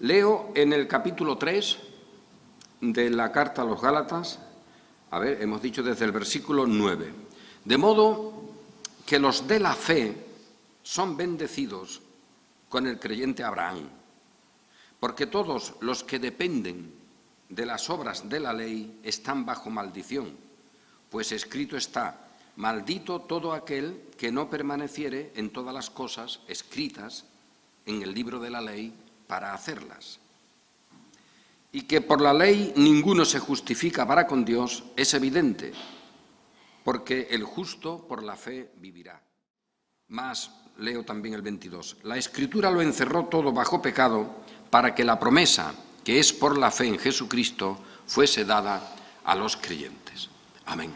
Leo en el capítulo 3 de la carta a los Gálatas, hemos dicho desde el versículo 9. De modo que los de la fe son bendecidos con el creyente Abraham, porque todos los que dependen de las obras de la ley están bajo maldición, pues escrito está: maldito todo aquel que no permaneciere en todas las cosas escritas en el libro de la ley para hacerlas. Y que por la ley ninguno se justifica para con Dios es evidente, porque el justo por la fe vivirá. Mas, leo también el 22, la Escritura lo encerró todo bajo pecado, para que la promesa, que es por la fe en Jesucristo, fuese dada a los creyentes. Amén.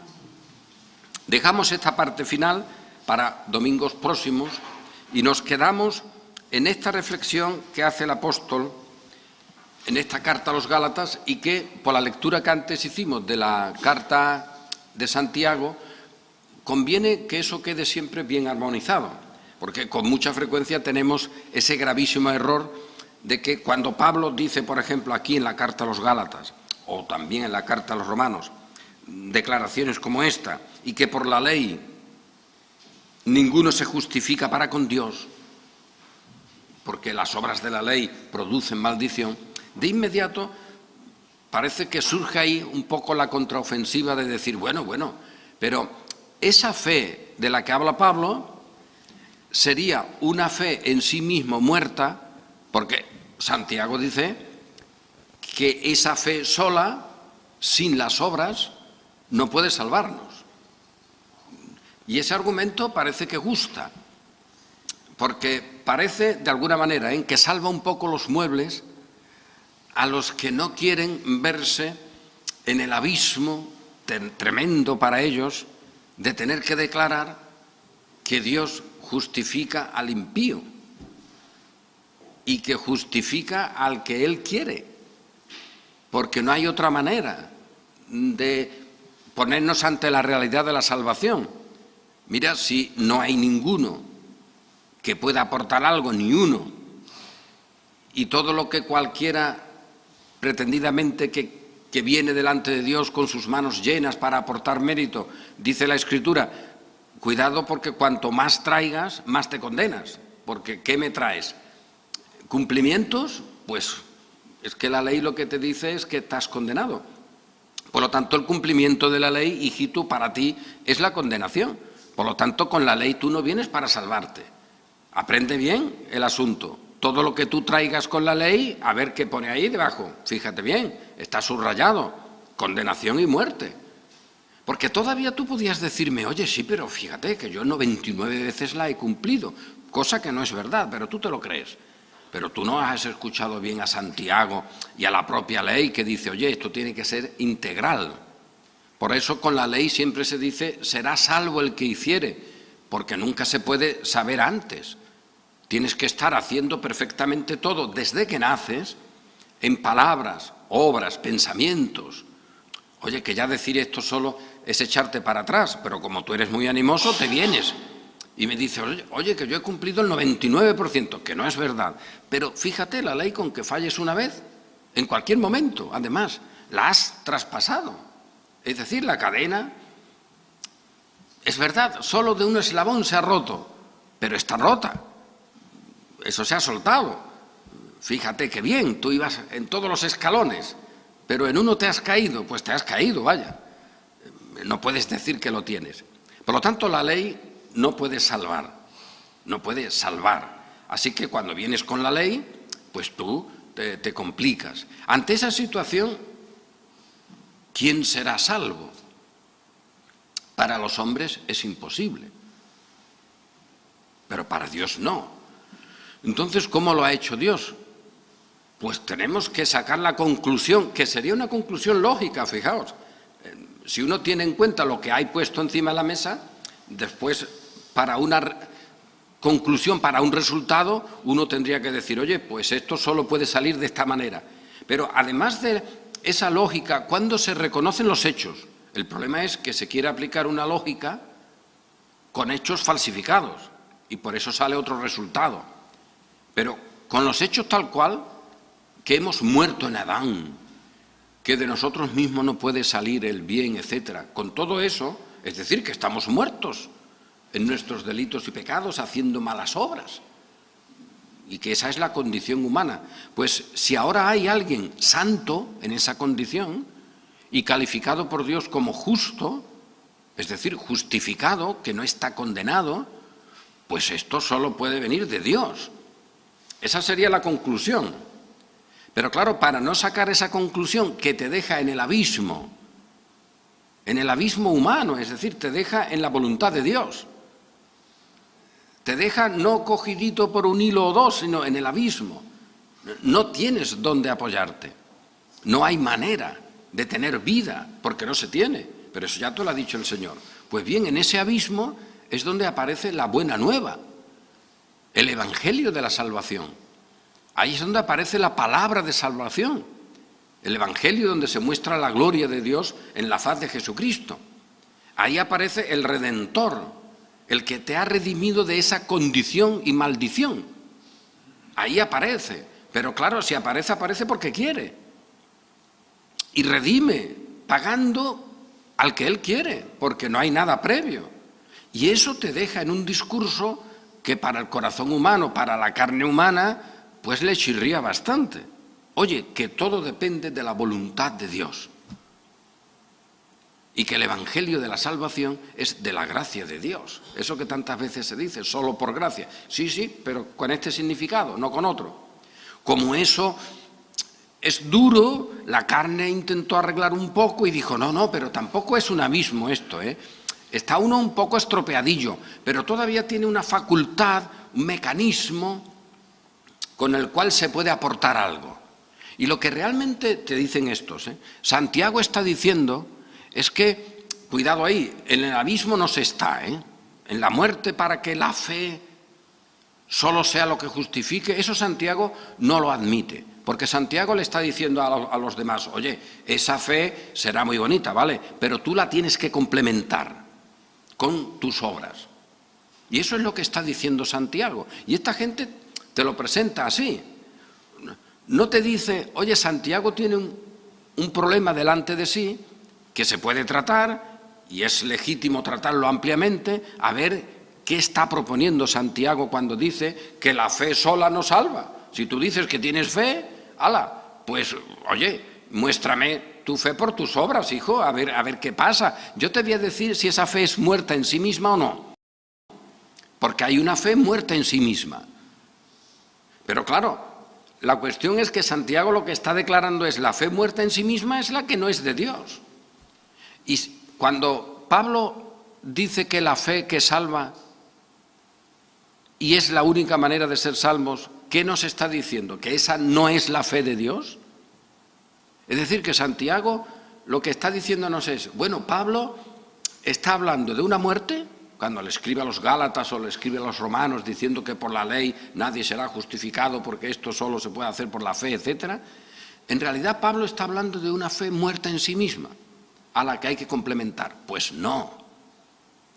Dejamos esta parte final para domingos próximos y nos quedamos en esta reflexión que hace el apóstol en esta carta a los Gálatas y que, por la lectura que antes hicimos de la carta de Santiago, conviene que eso quede siempre bien armonizado, porque con mucha frecuencia tenemos ese gravísimo error de que cuando Pablo dice, por ejemplo, aquí en la carta a los Gálatas, o también en la carta a los Romanos, declaraciones como esta, y que por la ley ninguno se justifica para con Dios, porque las obras de la ley producen maldición, de inmediato parece que surge ahí un poco la contraofensiva de decir, bueno, pero esa fe de la que habla Pablo sería una fe en sí mismo muerta, porque Santiago dice que esa fe sola, sin las obras, no puede salvarnos. Y ese argumento parece que gusta, porque parece, de alguna manera, que salva un poco los muebles a los que no quieren verse en el abismo tremendo para ellos de tener que declarar que Dios justifica al impío y que justifica al que Él quiere, porque no hay otra manera de ponernos ante la realidad de la salvación. Mira, si no hay ninguno que pueda aportar algo, ni uno, y todo lo que cualquiera pretendidamente que viene delante de Dios con sus manos llenas para aportar mérito, dice la Escritura, cuidado porque cuanto más traigas, más te condenas, porque ¿qué me traes? ¿Cumplimientos? Pues es que la ley lo que te dice es que estás condenado. Por lo tanto, el cumplimiento de la ley, hijito, para ti es la condenación. Por lo tanto, con la ley tú no vienes para salvarte. Aprende bien el asunto. Todo lo que tú traigas con la ley, a ver qué pone ahí debajo. Fíjate bien, está subrayado, condenación y muerte. Porque todavía tú podías decirme, oye, sí, pero fíjate que yo 99 veces la he cumplido, cosa que no es verdad, pero tú te lo crees. Pero tú no has escuchado bien a Santiago y a la propia ley que dice, oye, esto tiene que ser integral. Por eso con la ley siempre se dice, será salvo el que hiciere, porque nunca se puede saber antes. Tienes que estar haciendo perfectamente todo desde que naces, en palabras, obras, pensamientos. Oye, que ya decir esto solo es echarte para atrás, pero como tú eres muy animoso, te vienes y me dices, oye, que yo he cumplido el 99%, que no es verdad. Pero fíjate, la ley con que falles una vez, en cualquier momento, además, la has traspasado. Es decir, la cadena, es verdad, solo de un eslabón se ha roto, pero está rota. Eso se ha soltado. Fíjate qué bien, tú ibas en todos los escalones, pero en uno te has caído, pues te has caído, vaya. No puedes decir que lo tienes. Por lo tanto, la ley no puede salvar, no puede salvar. Así que cuando vienes con la ley, pues tú te complicas. Ante esa situación, ¿quién será salvo? Para los hombres es imposible, pero para Dios no. Entonces, ¿cómo lo ha hecho Dios? Pues tenemos que sacar la conclusión, que sería una conclusión lógica, fijaos. Si uno tiene en cuenta lo que hay puesto encima de la mesa, después para una conclusión, para un resultado, uno tendría que decir, oye, pues esto solo puede salir de esta manera. Pero además de esa lógica, ¿cuándo se reconocen los hechos? El problema es que se quiere aplicar una lógica con hechos falsificados y por eso sale otro resultado. Pero con los hechos tal cual, que hemos muerto en Adán, que de nosotros mismos no puede salir el bien, etcétera. Con todo eso, es decir, que estamos muertos en nuestros delitos y pecados, haciendo malas obras, y que esa es la condición humana. Pues si ahora hay alguien santo en esa condición y calificado por Dios como justo, es decir, justificado, que no está condenado, pues esto solo puede venir de Dios. Esa sería la conclusión. Pero claro, para no sacar esa conclusión que te deja en el abismo humano, es decir, te deja en la voluntad de Dios, te deja no cogidito por un hilo o dos, sino en el abismo. No tienes dónde apoyarte, no hay manera de tener vida, porque no se tiene, pero eso ya te lo ha dicho el Señor. Pues bien, en ese abismo es donde aparece la buena nueva, el Evangelio de la salvación. Ahí es donde aparece la palabra de salvación, el Evangelio donde se muestra la gloria de Dios en la faz de Jesucristo. Ahí aparece el Redentor, el que te ha redimido de esa condición y maldición. Ahí aparece, pero claro, si aparece, aparece porque quiere. Y redime, pagando al que Él quiere, porque no hay nada previo. Y eso te deja en un discurso que para el corazón humano, para la carne humana, pues le chirría bastante. Oye, que todo depende de la voluntad de Dios. Y que el Evangelio de la salvación es de la gracia de Dios. Eso que tantas veces se dice, solo por gracia. Sí, sí, pero con este significado, no con otro. Como eso es duro, la carne intentó arreglar un poco y dijo, no, pero tampoco es un abismo esto, ¿eh? Está uno un poco estropeadillo, pero todavía tiene una facultad, un mecanismo con el cual se puede aportar algo. Y lo que realmente te dicen estos, Santiago está diciendo es que, cuidado ahí, en el abismo no se está, en la muerte para que la fe solo sea lo que justifique, eso Santiago no lo admite, porque Santiago le está diciendo a los demás, oye, esa fe será muy bonita, ¿vale? Pero tú la tienes que complementar con tus obras. Y eso es lo que está diciendo Santiago. Y esta gente te lo presenta así. No te dice, oye, Santiago tiene un problema delante de sí que se puede tratar y es legítimo tratarlo ampliamente, a ver qué está proponiendo Santiago cuando dice que la fe sola no salva. Si tú dices que tienes fe, pues, oye, muéstrame tu fe por tus obras, hijo, a ver qué pasa. Yo te voy a decir si esa fe es muerta en sí misma o no, porque hay una fe muerta en sí misma. Pero claro, la cuestión es que Santiago lo que está declarando es la fe muerta en sí misma es la que no es de Dios. Y cuando Pablo dice que la fe que salva y es la única manera de ser salvos, ¿qué nos está diciendo? ¿Que esa no es la fe de Dios? Es decir, que Santiago lo que está diciéndonos es, bueno, Pablo está hablando de una muerte, cuando le escribe a los Gálatas o le escribe a los romanos diciendo que por la ley nadie será justificado porque esto solo se puede hacer por la fe, etc. En realidad Pablo está hablando de una fe muerta en sí misma, a la que hay que complementar. Pues no,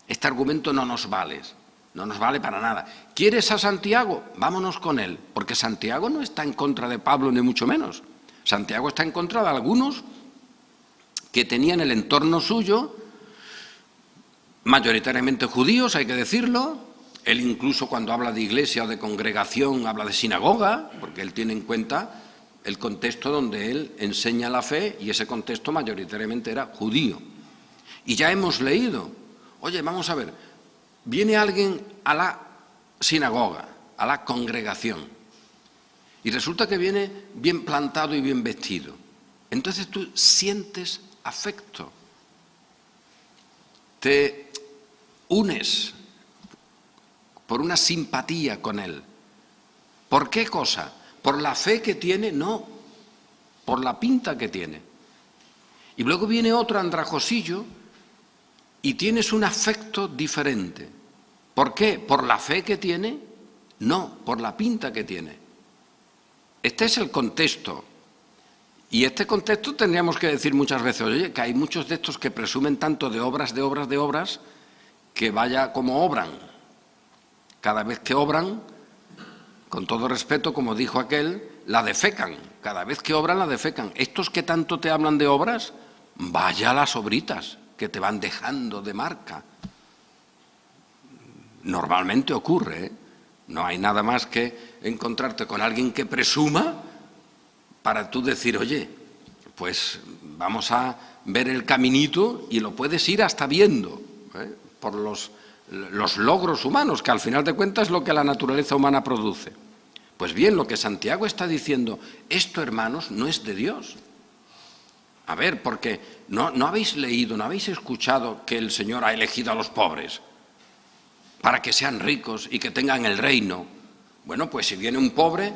este argumento no nos vale para nada. ¿Quieres a Santiago? Vámonos con él, porque Santiago no está en contra de Pablo ni mucho menos. Santiago está en contra de algunos que tenían el entorno suyo, mayoritariamente judíos, hay que decirlo. Él incluso cuando habla de iglesia o de congregación habla de sinagoga, porque él tiene en cuenta el contexto donde él enseña la fe y ese contexto mayoritariamente era judío. Y ya hemos leído, oye, vamos a ver, viene alguien a la sinagoga, a la congregación, y resulta que viene bien plantado y bien vestido. Entonces tú sientes afecto, te unes por una simpatía con él. ¿Por qué cosa? ¿Por la fe que tiene? No, por la pinta que tiene. Y luego viene otro andrajosillo y tienes un afecto diferente. ¿Por qué? ¿Por la fe que tiene? No, por la pinta que tiene. Este es el contexto. Y este contexto tendríamos que decir muchas veces, oye, que hay muchos de estos que presumen tanto de obras, que vaya como obran. Cada vez que obran, con todo respeto, como dijo aquel, la defecan, cada vez que obran la defecan. Estos que tanto te hablan de obras, vaya las obritas que te van dejando de marca. Normalmente ocurre, ¿eh? No hay nada más que encontrarte con alguien que presuma para tú decir, oye, pues vamos a ver el caminito, y lo puedes ir hasta viendo, ¿eh? Por los logros humanos, que al final de cuentas es lo que la naturaleza humana produce. Pues bien, lo que Santiago está diciendo, esto, hermanos, no es de Dios. A ver, porque no habéis leído, no habéis escuchado que el Señor ha elegido a los pobres para que sean ricos y que tengan el reino. Bueno, pues si viene un pobre,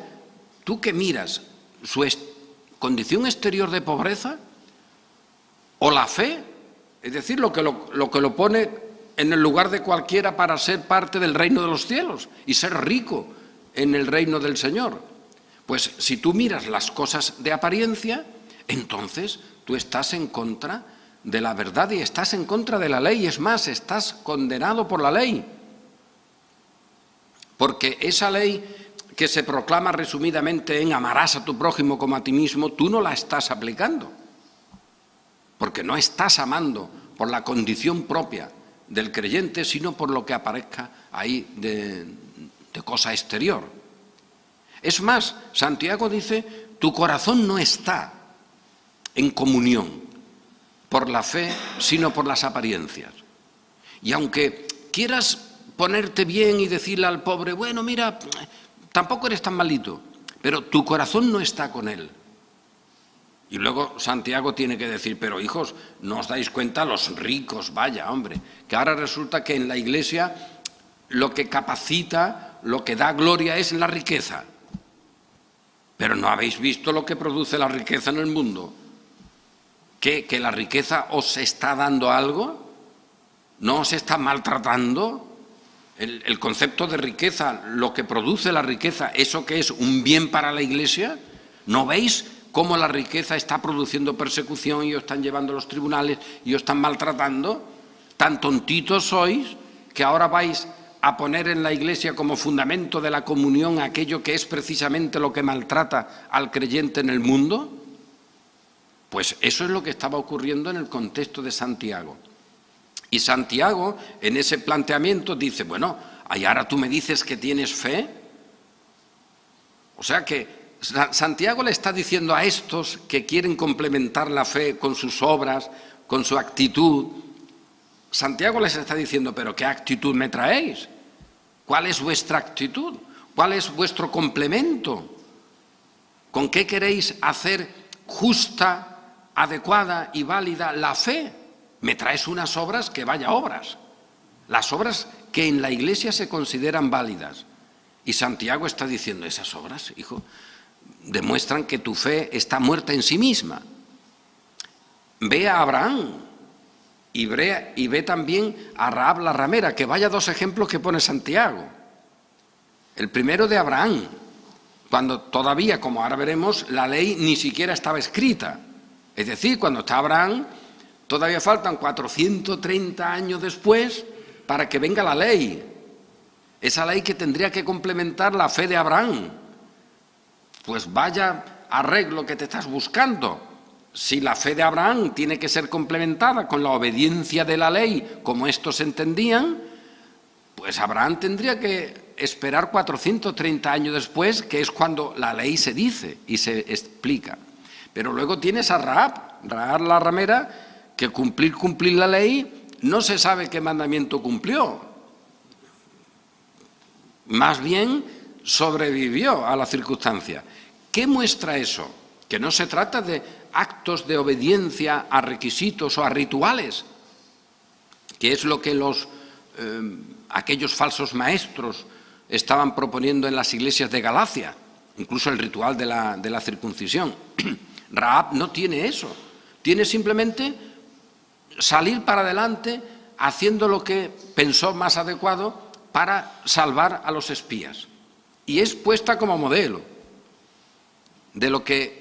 ¿tú qué miras? ¿Su condición exterior de pobreza? ¿O la fe? Es decir, lo que lo pone en el lugar de cualquiera para ser parte del reino de los cielos y ser rico en el reino del Señor. Pues si tú miras las cosas de apariencia, entonces tú estás en contra de la verdad y estás en contra de la ley. Es más, estás condenado por la ley. Porque esa ley que se proclama resumidamente en amarás a tu prójimo como a ti mismo, tú no la estás aplicando. Porque no estás amando por la condición propia del creyente, sino por lo que aparezca ahí de cosa exterior. Es más, Santiago dice, tu corazón no está en comunión por la fe, sino por las apariencias. Y aunque quieras ponerte bien y decirle al pobre, bueno, mira, tampoco eres tan malito, pero tu corazón no está con él. Y luego Santiago tiene que decir, pero hijos, ¿no os dais cuenta los ricos? Vaya, hombre, que ahora resulta que en la Iglesia lo que capacita, lo que da gloria es la riqueza. Pero ¿no habéis visto lo que produce la riqueza en el mundo? ¿Que la riqueza os está dando algo? ¿No os está maltratando? El concepto de riqueza, lo que produce la riqueza, ¿eso que es un bien para la Iglesia? ¿No veis cómo la riqueza está produciendo persecución y os están llevando a los tribunales y os están maltratando? Tan tontitos sois que ahora vais a poner en la Iglesia como fundamento de la comunión aquello que es precisamente lo que maltrata al creyente en el mundo. Pues eso es lo que estaba ocurriendo en el contexto de Santiago. Y Santiago, en ese planteamiento, dice, bueno, ¿y ahora tú me dices que tienes fe? O sea que Santiago le está diciendo a estos que quieren complementar la fe con sus obras, con su actitud, Santiago les está diciendo, pero ¿qué actitud me traéis? ¿Cuál es vuestra actitud? ¿Cuál es vuestro complemento? ¿Con qué queréis hacer justa, adecuada y válida la fe? Me traes unas obras que vaya obras, las obras que en la Iglesia se consideran válidas. Y Santiago está diciendo, esas obras, hijo, demuestran que tu fe está muerta en sí misma. Ve a Abraham y ve también a Rahab la ramera, que vaya dos ejemplos que pone Santiago. El primero de Abraham, cuando todavía, como ahora veremos, la ley ni siquiera estaba escrita. Es decir, cuando está Abraham, todavía faltan 430 años después para que venga la ley. Esa ley que tendría que complementar la fe de Abraham. Pues vaya arreglo que te estás buscando. Si la fe de Abraham tiene que ser complementada con la obediencia de la ley, como estos entendían, pues Abraham tendría que esperar 430 años después, que es cuando la ley se dice y se explica. Pero luego tienes a Rahab la ramera, que cumplir la ley, no se sabe qué mandamiento cumplió. Más bien sobrevivió a la circunstancia. ¿Qué muestra eso? Que no se trata de actos de obediencia a requisitos o a rituales, que es lo que aquellos falsos maestros estaban proponiendo en las iglesias de Galacia, incluso el ritual de la circuncisión. Rahab no tiene eso, tiene simplemente salir para adelante haciendo lo que pensó más adecuado para salvar a los espías. Y es puesta como modelo de lo que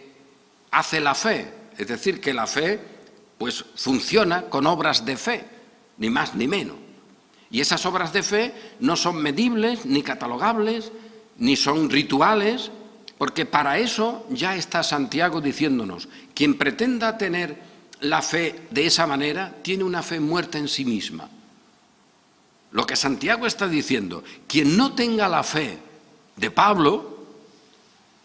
hace la fe, es decir, que la fe pues funciona con obras de fe, ni más ni menos. Y esas obras de fe no son medibles, ni catalogables, ni son rituales, Porque para eso ya está Santiago diciéndonos, quien pretenda tener la fe de esa manera, tiene una fe muerta en sí misma. Lo que Santiago está diciendo, quien no tenga la fe de Pablo,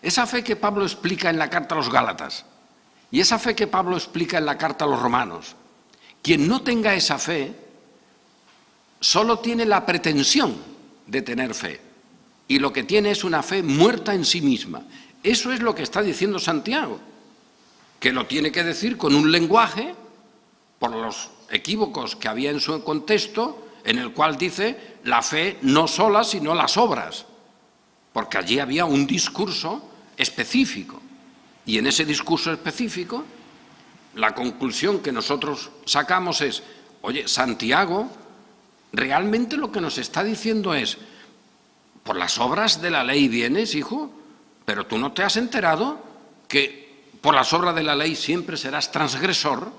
esa fe que Pablo explica en la carta a los Gálatas, y esa fe que Pablo explica en la carta a los Romanos, quien no tenga esa fe, solo tiene la pretensión de tener fe. Y lo que tiene es una fe muerta en sí misma. Eso es lo que está diciendo Santiago, que lo tiene que decir con un lenguaje, por los equívocos que había en su contexto, en el cual dice la fe no sola, sino las obras, porque allí había un discurso específico. Y en ese discurso específico, la conclusión que nosotros sacamos es, oye, Santiago realmente lo que nos está diciendo es, por las obras de la ley vienes, hijo, pero tú no te has enterado que por las obras de la ley siempre serás transgresor.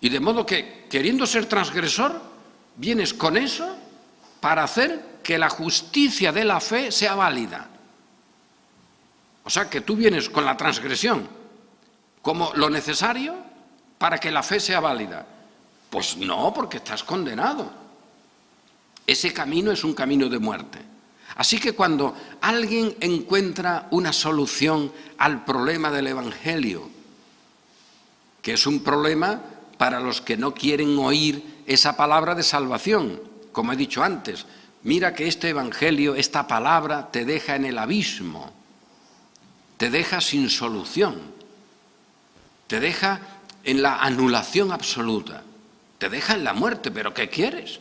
Y de modo que, queriendo ser transgresor, vienes con eso para hacer que la justicia de la fe sea válida. O sea, que tú vienes con la transgresión como lo necesario para que la fe sea válida. Pues no, porque estás condenado. Ese camino es un camino de muerte. Así que cuando alguien encuentra una solución al problema del Evangelio, que es un problema para los que no quieren oír esa palabra de salvación, como he dicho antes, mira que este Evangelio, esta palabra, te deja en el abismo, te deja sin solución, te deja en la anulación absoluta, te deja en la muerte, pero ¿qué quieres?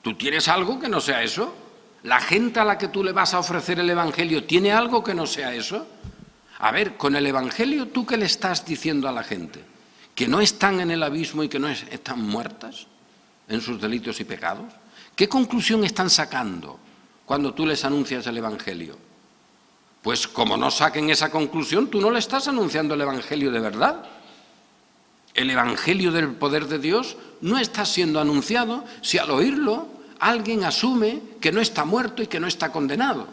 ¿Tú tienes algo que no sea eso? ¿La gente a la que tú le vas a ofrecer el Evangelio tiene algo que no sea eso? A ver, con el Evangelio, ¿tú qué le estás diciendo a la gente? ¿Que no están en el abismo y que no están muertas en sus delitos y pecados? ¿Qué conclusión están sacando cuando tú les anuncias el Evangelio? Pues como no saquen esa conclusión, tú no le estás anunciando el Evangelio de verdad. El Evangelio del poder de Dios no está siendo anunciado si al oírlo alguien asume que no está muerto y que no está condenado.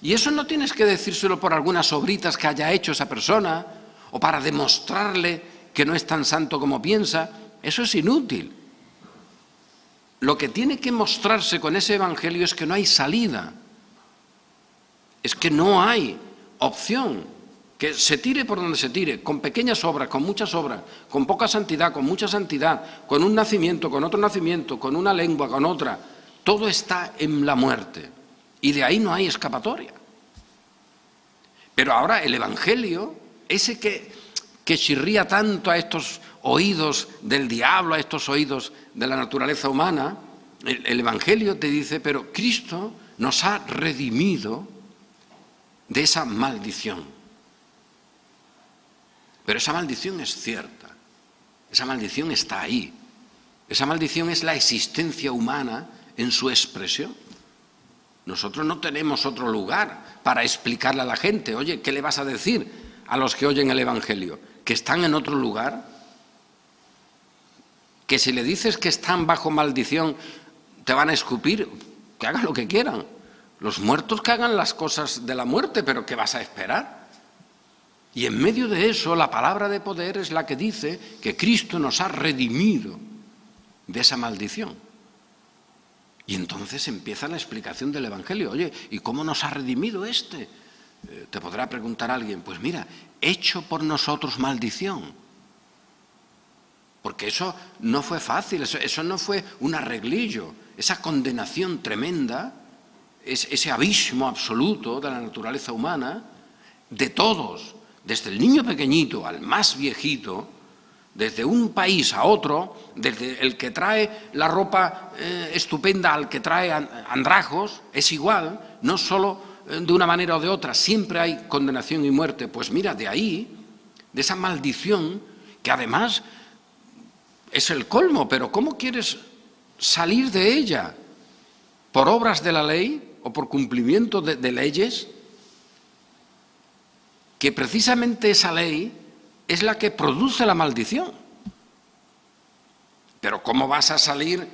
Y eso no tienes que decírselo por algunas obritas que haya hecho esa persona o para demostrarle que no es tan santo como piensa. Eso es inútil. Lo que tiene que mostrarse con ese Evangelio es que no hay salida, es que no hay opción. Que se tire por donde se tire, con pequeñas obras, con muchas obras, con poca santidad, con mucha santidad, con un nacimiento, con otro nacimiento, con una lengua, con otra, todo está en la muerte y de ahí no hay escapatoria. Pero ahora el Evangelio, ese que chirría tanto a estos oídos del diablo, a estos oídos de la naturaleza humana, el Evangelio te dice, pero Cristo nos ha redimido de esa maldición. Pero esa maldición es cierta, esa maldición está ahí, esa maldición es la existencia humana en su expresión. Nosotros no tenemos otro lugar para explicarle a la gente, oye, ¿qué le vas a decir a los que oyen el Evangelio? ¿Que están en otro lugar? ¿Que si le dices que están bajo maldición te van a escupir? Que hagan lo que quieran. Los muertos que hagan las cosas de la muerte, pero ¿qué vas a esperar? Y en medio de eso, la palabra de poder es la que dice que Cristo nos ha redimido de esa maldición. Y entonces empieza la explicación del Evangelio. Oye, ¿y cómo nos ha redimido este? Te podrá preguntar alguien, pues mira, hecho por nosotros maldición. Porque eso no fue fácil, eso no fue un arreglillo. Esa condenación tremenda, ese abismo absoluto de la naturaleza humana, de todos, desde el niño pequeñito al más viejito, desde un país a otro, desde el que trae la ropa estupenda al que trae andrajos, es igual, no solo de una manera o de otra, siempre hay condenación y muerte. Pues mira, de ahí, de esa maldición, que además es el colmo, pero ¿cómo quieres salir de ella? ¿Por obras de la ley o por cumplimiento de leyes? Que precisamente esa ley es la que produce la maldición. Pero ¿cómo vas a salir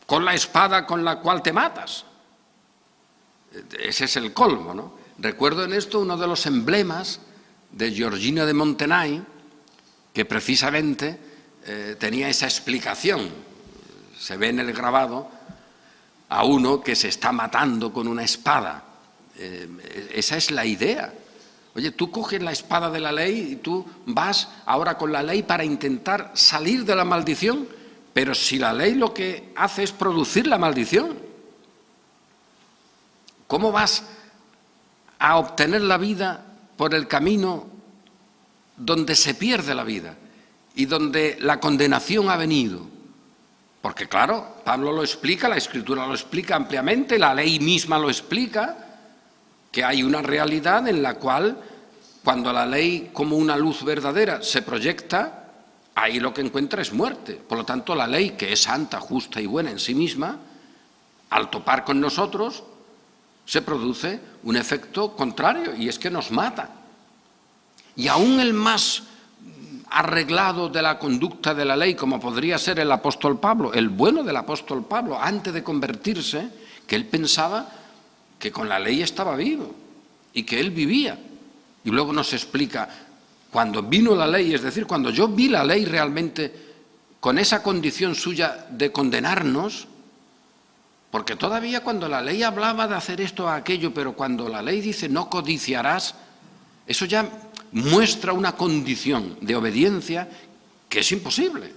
con la espada con la cual te matas? Ese es el colmo, ¿no? Recuerdo en esto uno de los emblemas de Giorgino de Montenay, que precisamente tenía esa explicación. Se ve en el grabado a uno que se está matando con una espada. Esa es la idea. Oye, tú coges la espada de la ley y tú vas ahora con la ley para intentar salir de la maldición, pero si la ley lo que hace es producir la maldición, ¿cómo vas a obtener la vida por el camino donde se pierde la vida y donde la condenación ha venido? Porque claro, Pablo lo explica, la Escritura lo explica ampliamente, la ley misma lo explica, que hay una realidad en la cual, cuando la ley como una luz verdadera se proyecta, ahí lo que encuentra es muerte. Por lo tanto, la ley, que es santa, justa y buena en sí misma, al topar con nosotros, se produce un efecto contrario, y es que nos mata. Y aún el más arreglado de la conducta de la ley, como podría ser el apóstol Pablo, el bueno del apóstol Pablo, antes de convertirse, que él pensaba que con la ley estaba vivo y que él vivía. Y luego nos explica, cuando vino la ley, es decir, cuando yo vi la ley realmente con esa condición suya de condenarnos, porque todavía cuando la ley hablaba de hacer esto o aquello, pero cuando la ley dice no codiciarás, eso ya muestra una condición de obediencia que es imposible.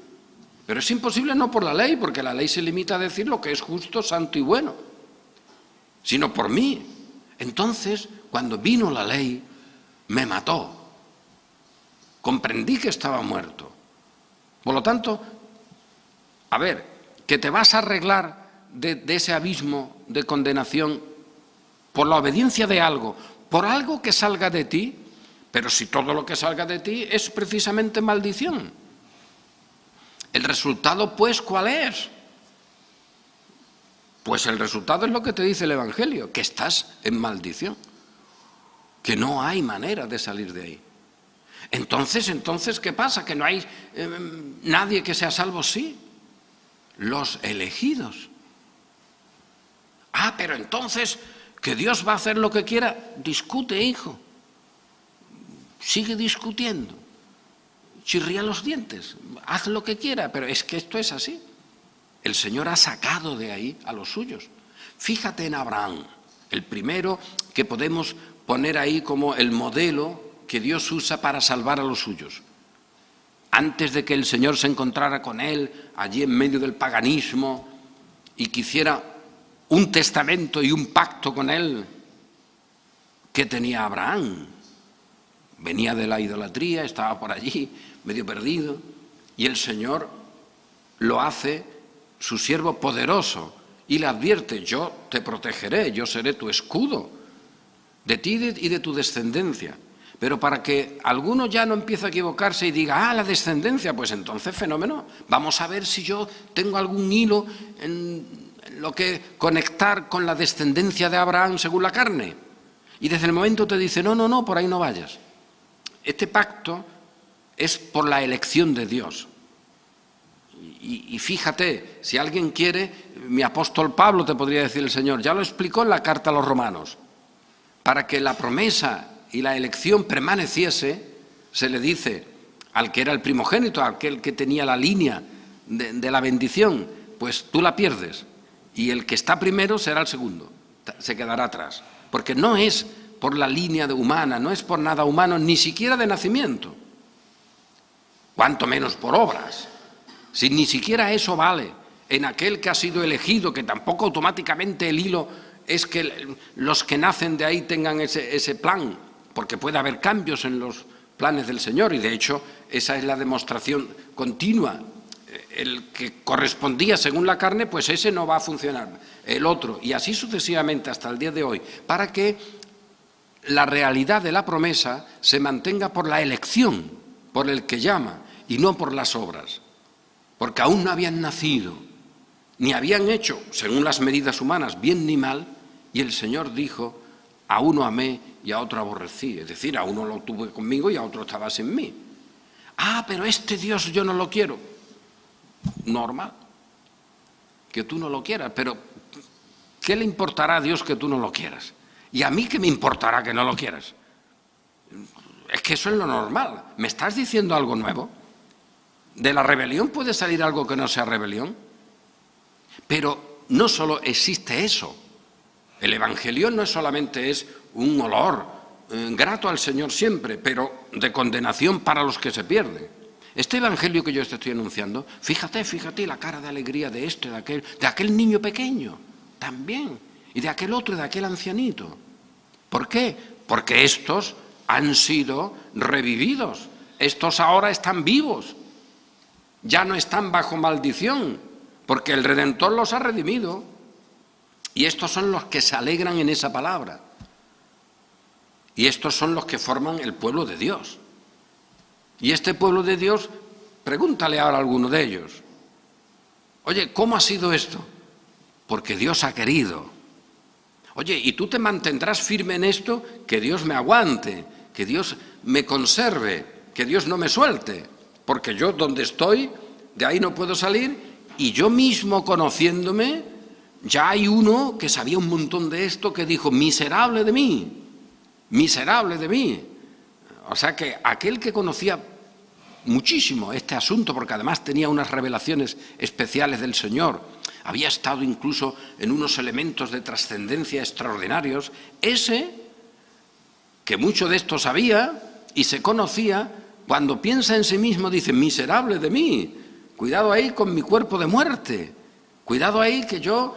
Pero es imposible no por la ley, porque la ley se limita a decir lo que es justo, santo y bueno, sino por mí. Entonces, cuando vino la ley, me mató. Comprendí que estaba muerto. Por lo tanto, a ver, que te vas a arreglar de ese abismo de condenación por la obediencia de algo, por algo que salga de ti, pero si todo lo que salga de ti es precisamente maldición. ¿El resultado, pues, cuál es? Pues el resultado es lo que te dice el Evangelio, que estás en maldición, que no hay manera de salir de ahí. Entonces, ¿qué pasa? ¿Que no hay nadie que sea salvo? Sí, los elegidos. Ah, pero entonces, ¿que Dios va a hacer lo que quiera? Discute, hijo. Sigue discutiendo. Chirría los dientes. Haz lo que quiera, pero es que esto es así. El Señor ha sacado de ahí a los suyos. Fíjate en Abraham, el primero que podemos poner ahí como el modelo que Dios usa para salvar a los suyos. Antes de que el Señor se encontrara con él, allí en medio del paganismo, y que hiciera un testamento y un pacto con él, ¿qué tenía Abraham? Venía de la idolatría, estaba por allí, medio perdido, y el Señor lo hace su siervo poderoso y le advierte: yo te protegeré, yo seré tu escudo, de ti y de tu descendencia. Pero para que alguno ya no empiece a equivocarse y diga, la descendencia, pues entonces fenómeno, vamos a ver si yo tengo algún hilo en lo que conectar con la descendencia de Abraham según la carne. Y desde el momento te dice, no, por ahí no vayas. Este pacto es por la elección de Dios. Y fíjate, si alguien quiere, mi apóstol Pablo te podría decir el Señor, ya lo explicó en la carta a los romanos, para que la promesa y la elección permaneciese, se le dice al que era el primogénito, aquel que tenía la línea de la bendición, pues tú la pierdes, y el que está primero será el segundo, se quedará atrás, porque no es por la línea humana, no es por nada humano, ni siquiera de nacimiento, cuanto menos por obras. Si ni siquiera eso vale en aquel que ha sido elegido, que tampoco automáticamente el hilo es que los que nacen de ahí tengan ese plan, porque puede haber cambios en los planes del Señor, y de hecho esa es la demostración continua. El que correspondía según la carne, pues ese no va a funcionar, el otro, y así sucesivamente hasta el día de hoy, para que la realidad de la promesa se mantenga por la elección, por el que llama, y no por las obras, porque aún no habían nacido, ni habían hecho, según las medidas humanas, bien ni mal, y el Señor dijo, a uno amé y a otro aborrecí, es decir, a uno lo tuve conmigo y a otro estaba sin mí. Pero este Dios yo no lo quiero. Normal, que tú no lo quieras, pero ¿qué le importará a Dios que tú no lo quieras? ¿Y a mí qué me importará que no lo quieras? Es que eso es lo normal. ¿Me estás diciendo algo nuevo? ¿De la rebelión puede salir algo que no sea rebelión? Pero no solo existe eso. El Evangelio no solamente es un olor grato al Señor siempre, pero de condenación para los que se pierden. Este Evangelio que yo te estoy anunciando, fíjate la cara de alegría de este, de aquel niño pequeño, también, y de aquel otro, de aquel ancianito. ¿Por qué? Porque estos han sido revividos, estos ahora están vivos, ya no están bajo maldición, porque el Redentor los ha redimido, y estos son los que se alegran en esa palabra, y estos son los que forman el pueblo de Dios. Y este pueblo de Dios, pregúntale ahora a alguno de ellos, oye, ¿cómo ha sido esto? Porque Dios ha querido. Oye, ¿y tú te mantendrás firme en esto? Que Dios me aguante, que Dios me conserve, que Dios no me suelte, porque yo donde estoy, de ahí no puedo salir, y yo mismo conociéndome, ya hay uno que sabía un montón de esto que dijo, miserable de mí, miserable de mí. O sea que aquel que conocía muchísimo este asunto, porque además tenía unas revelaciones especiales del Señor, había estado incluso en unos elementos de trascendencia extraordinarios, ese, que mucho de esto sabía y se conocía, cuando piensa en sí mismo dice, miserable de mí, cuidado ahí con mi cuerpo de muerte, cuidado ahí que yo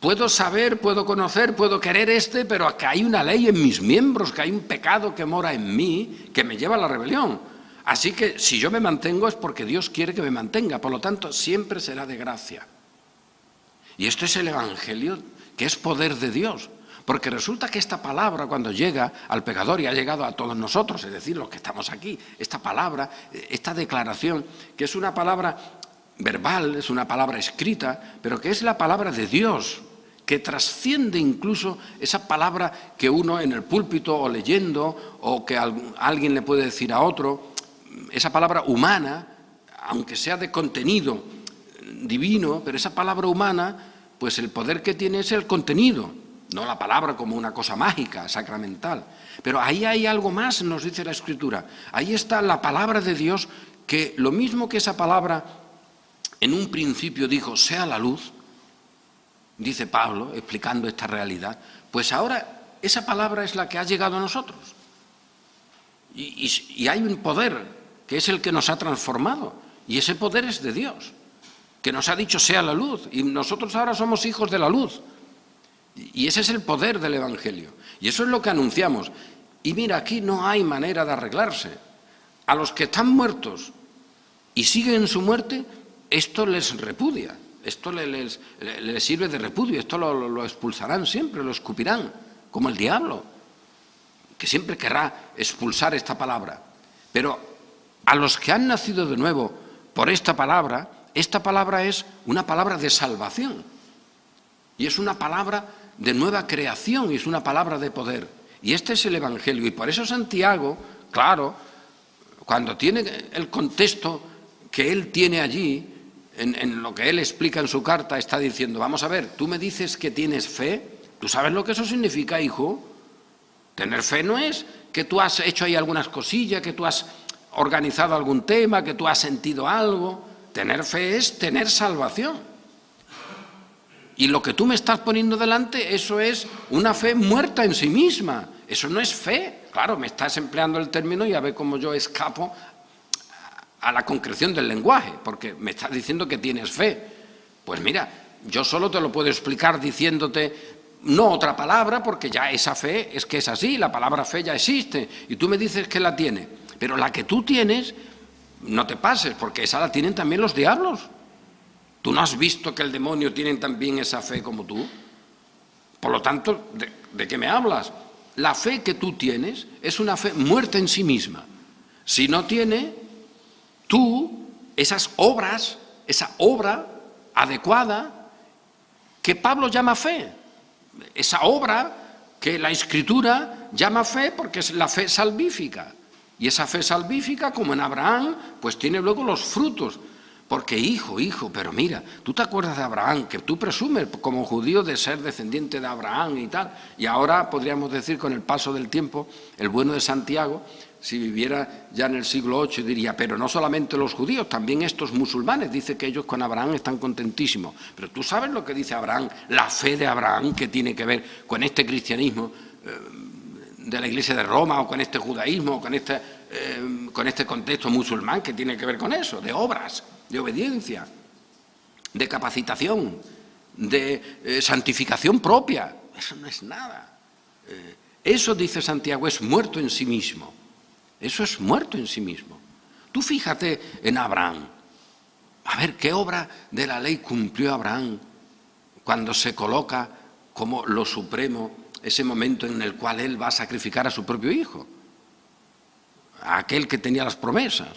puedo saber, puedo conocer, puedo querer pero que hay una ley en mis miembros, que hay un pecado que mora en mí, que me lleva a la rebelión. Así que si yo me mantengo es porque Dios quiere que me mantenga, por lo tanto siempre será de gracia. Y esto es el Evangelio, que es poder de Dios, porque resulta que esta palabra cuando llega al pecador y ha llegado a todos nosotros, es decir, los que estamos aquí, esta palabra, esta declaración, que es una palabra verbal, es una palabra escrita, pero que es la palabra de Dios, que trasciende incluso esa palabra que uno en el púlpito o leyendo o que alguien le puede decir a otro, esa palabra humana, aunque sea de contenido divino, pero esa palabra humana, pues el poder que tiene es el contenido, no la palabra como una cosa mágica, sacramental. Pero ahí hay algo más, nos dice la Escritura. Ahí está la palabra de Dios, que lo mismo que esa palabra en un principio dijo, sea la luz, dice Pablo, explicando esta realidad, pues ahora esa palabra es la que ha llegado a nosotros. Y hay un poder que es el que nos ha transformado, y ese poder es de Dios, que nos ha dicho sea la luz, y nosotros ahora somos hijos de la luz. Y ese es el poder del Evangelio, y eso es lo que anunciamos. Y mira, aquí no hay manera de arreglarse. A los que están muertos y siguen su muerte, esto les repudia. Esto les sirve de repudio, esto lo expulsarán siempre, lo escupirán, como el diablo, que siempre querrá expulsar esta palabra. Pero a los que han nacido de nuevo por esta palabra es una palabra de salvación. Y es una palabra de nueva creación, y es una palabra de poder. Y este es el Evangelio. Y por eso Santiago, claro, cuando tiene el contexto que él tiene allí, en lo que él explica en su carta, está diciendo, vamos a ver, tú me dices que tienes fe, ¿tú sabes lo que eso significa, hijo? Tener fe no es que tú has hecho ahí algunas cosillas, que tú has organizado algún tema, que tú has sentido algo. Tener fe es tener salvación. Y lo que tú me estás poniendo delante, eso es una fe muerta en sí misma. Eso no es fe. Claro, me estás empleando el término y a ver cómo yo escapo a la concreción del lenguaje, porque me estás diciendo que tienes fe. Pues mira, yo solo te lo puedo explicar diciéndote no otra palabra, porque ya esa fe es que es así, la palabra fe ya existe, y tú me dices que la tiene. Pero la que tú tienes, no te pases, porque esa la tienen también los diablos. ¿Tú no has visto que el demonio tiene también esa fe como tú? Por lo tanto, ¿de qué me hablas? La fe que tú tienes es una fe muerta en sí misma. Si no tiene tú esas obras, esa obra adecuada que Pablo llama fe, esa obra que la Escritura llama fe porque es la fe salvífica. Y esa fe salvífica, como en Abraham, pues tiene luego los frutos. Porque hijo, pero mira, tú te acuerdas de Abraham, que tú presumes como judío de ser descendiente de Abraham y tal, y ahora podríamos decir con el paso del tiempo, el bueno de Santiago, si viviera ya en el siglo VIII, diría, pero no solamente los judíos, también estos musulmanes, dice que ellos con Abraham están contentísimos. Pero tú sabes lo que dice Abraham, la fe de Abraham, que tiene que ver con este cristianismo de la Iglesia de Roma, o con este judaísmo, o con este contexto musulmán, que tiene que ver con eso, de obras, de obediencia, de capacitación, de santificación propia. Eso no es nada. Eso, dice Santiago, es muerto en sí mismo. Eso es muerto en sí mismo. Tú fíjate en Abraham. A ver, ¿qué obra de la ley cumplió Abraham cuando se coloca como lo supremo ese momento en el cual él va a sacrificar a su propio hijo? A aquel que tenía las promesas.